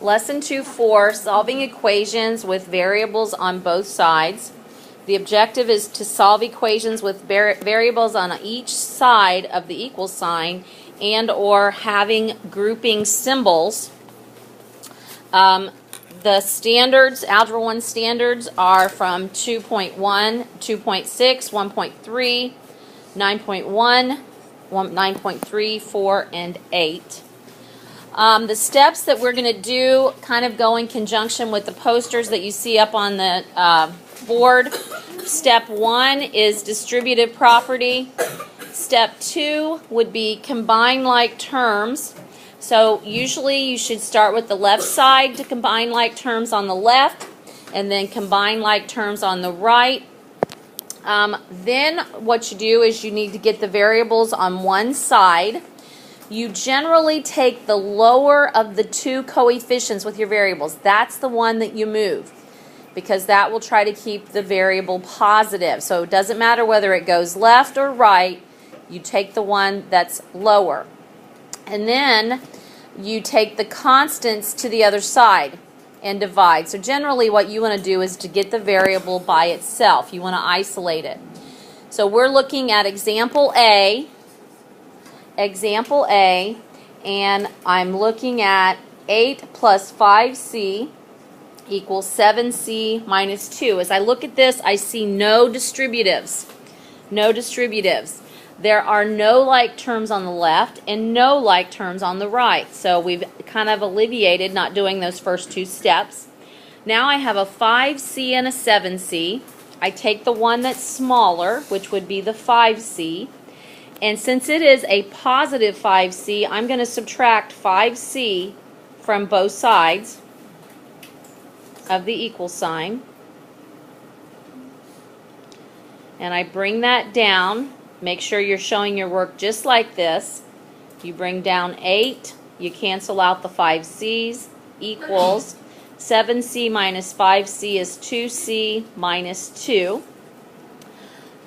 Lesson 2-4, solving equations with variables on both sides. The objective is to solve equations with variables on each side of the equal sign and or having grouping symbols. The standards, Algebra 1 standards, are from 2.1, 2.6, 1.3, 9.1, 9.3, 4, and 8. The steps that we're going to do kind of go in conjunction with the posters that you see up on the board. Step 1 is distributive property. Step 2 would be combine like terms. So usually you should start with the left side to combine like terms on the left, and then combine like terms on the right. Then what you do is you need to get the variables on one side. You generally take the lower of the two coefficients with your variables. That's the one that you move, because that will try to keep the variable positive. So it doesn't matter whether it goes left or right, you take the one that's lower. And then you take the constants to the other side and divide. So generally what you want to do is to get the variable by itself. You want to isolate it. So we're looking at example A, and I'm looking at 8 plus 5c equals 7c minus 2. As I look at this, I see no distributives. No distributives. There are no like terms on the left and no like terms on the right. So we've kind of alleviated not doing those first two steps. Now I have a 5c and a 7c. I take the one that's smaller, which would be the 5c. And since it is a positive 5c, I'm going to subtract 5c from both sides of the equal sign. And I bring that down. Make sure you're showing your work just like this. You bring down 8, you cancel out the 5c's, equals 7c minus 5c is 2c minus 2.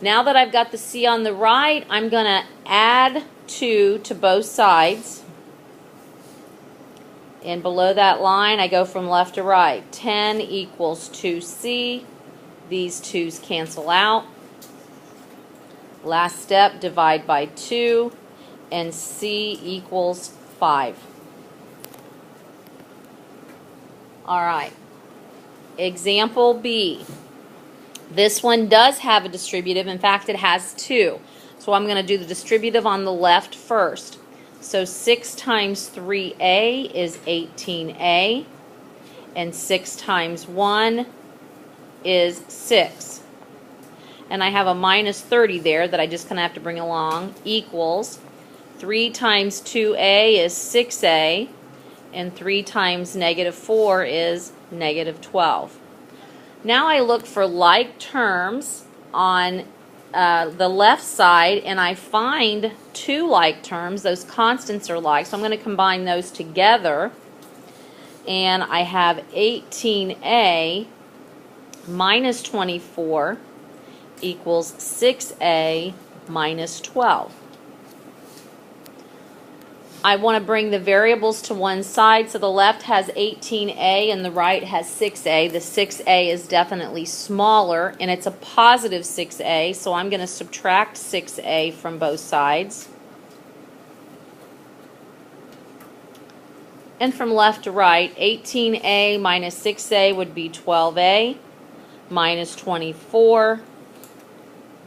Now that I've got the c on the right, I'm going to add 2 to both sides. And below that line, I go from left to right. 10 equals 2c. These 2's cancel out. Last step, divide by 2, and c equals 5. All right. Example B. This one does have a distributive. In fact, it has 2. So I'm going to do the distributive on the left first. So 6 times 3a is 18a, and 6 times 1 is 6. And I have a minus 30 there that I just kind of have to bring along, equals 3 times 2a is 6a, and 3 times negative 4 is negative 12. Now I look for like terms on the left side, and I find 2 like terms. Those constants are like, so I'm going to combine those together. And I have 18a minus 24 equals 6a minus 12. I want to bring the variables to one side, so the left has 18a and the right has 6a. The 6a is definitely smaller, and it's a positive 6a, so I'm going to subtract 6a from both sides. And from left to right, 18a minus 6a would be 12a minus 24.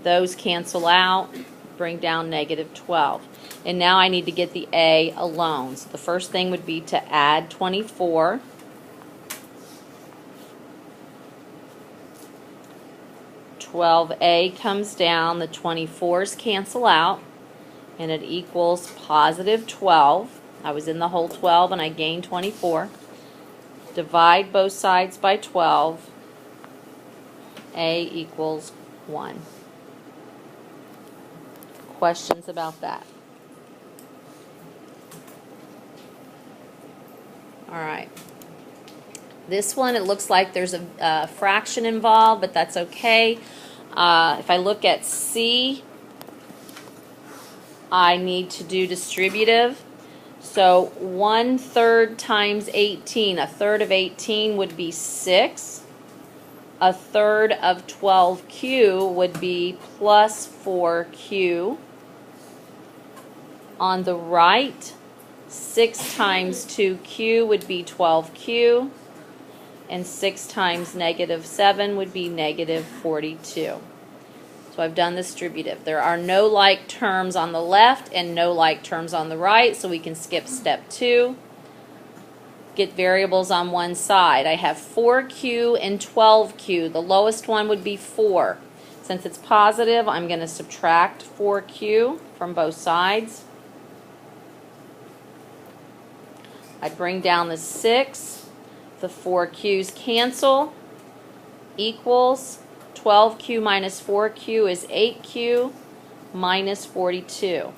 Those cancel out, bring down negative 12. And now I need to get the a alone. So the first thing would be to add 24. A comes down, the 24's cancel out, and it equals positive 12. I was in the whole 12 and I gained 24. Divide both sides by 12. A equals 1. Questions about that? All right. This one, it looks like there's a fraction involved, but that's okay. If I look at C, I need to do distributive. So 1/3 times 18, a third of 18 would be 6. A third of 12q would be plus 4q. On the right, 6 times 2q would be 12q. And 6 times -7 would be -42. So I've done the distributive. There are no like terms on the left and no like terms on the right, so we can skip step 2. Get variables on one side. I have 4q and 12q. The lowest one would be 4. Since it's positive, I'm going to subtract 4q from both sides. I bring down the 6. The 4q's cancel. Equals 12q minus 4q is 8q minus 42.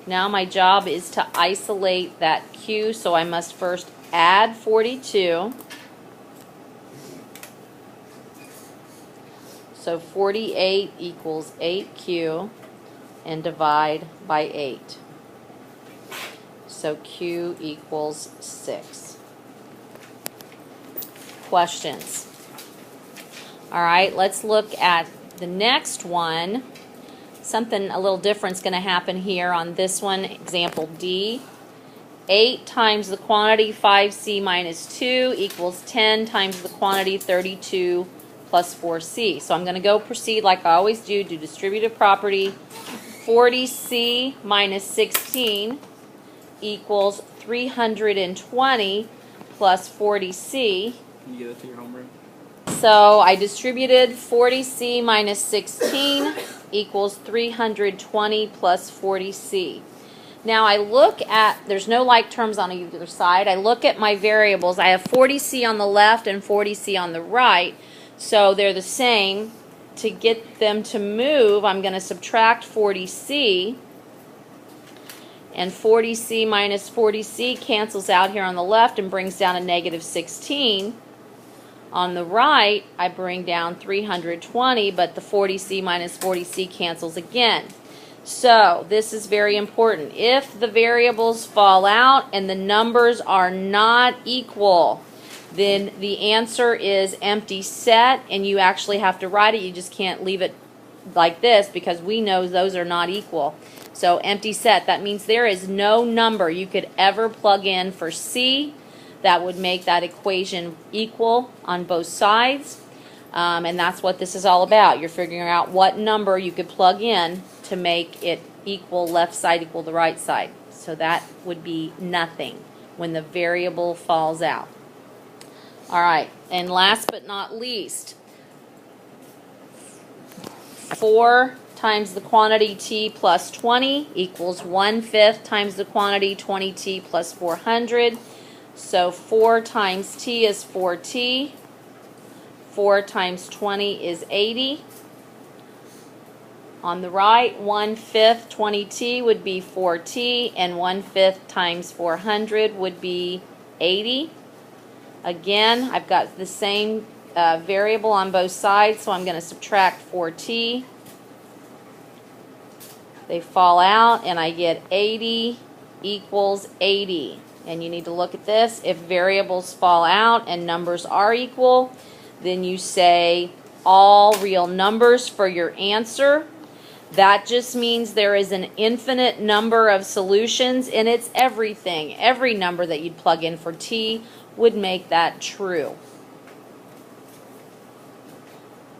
Now my job is to isolate that q, so I must first add 42. So 48 equals 8q and divide by 8. So q equals 6. Questions? All right, let's look at the next one. Something a little different is going to happen here on this one, example D. 8 times the quantity 5c minus 2 equals 10 times the quantity 32 plus 4c. So I'm going to go proceed like I always do distributive property. 40c minus 16 equals 320 plus 40c. Can you give it to your homework? So I distributed 40c minus 16 equals 320 plus 40c. Now I look at, there's no like terms on either side. I look at my variables. I have 40c on the left and 40c on the right. So they're the same. To get them to move, I'm going to subtract 40c. And 40c minus 40c cancels out here on the left and brings down a -16. On the right, I bring down 320, but the 40c minus 40c cancels again. So this is very important. If the variables fall out and the numbers are not equal, then the answer is empty set, and you actually have to write it. You just can't leave it like this because we know those are not equal. So empty set, that means there is no number you could ever plug in for C that would make that equation equal on both sides. And that's what this is all about. You're figuring out what number you could plug in to make it equal left side equal the right side. So that would be nothing when the variable falls out. All right, and last but not least, 4 times the quantity t plus 20 equals 1/5 times the quantity 20t plus 400. So 4 times t is 4t. 4 times 20 is 80. On the right, 1/5 20t would be 4t, and 1/5 times 400 would be 80. Again, I've got the same variable on both sides, so I'm going to subtract 4t. They fall out, and I get 80 equals 80. And you need to look at this. If variables fall out and numbers are equal, then you say all real numbers for your answer. That just means there is an infinite number of solutions, and it's everything. Every number that you'd plug in for t would make that true.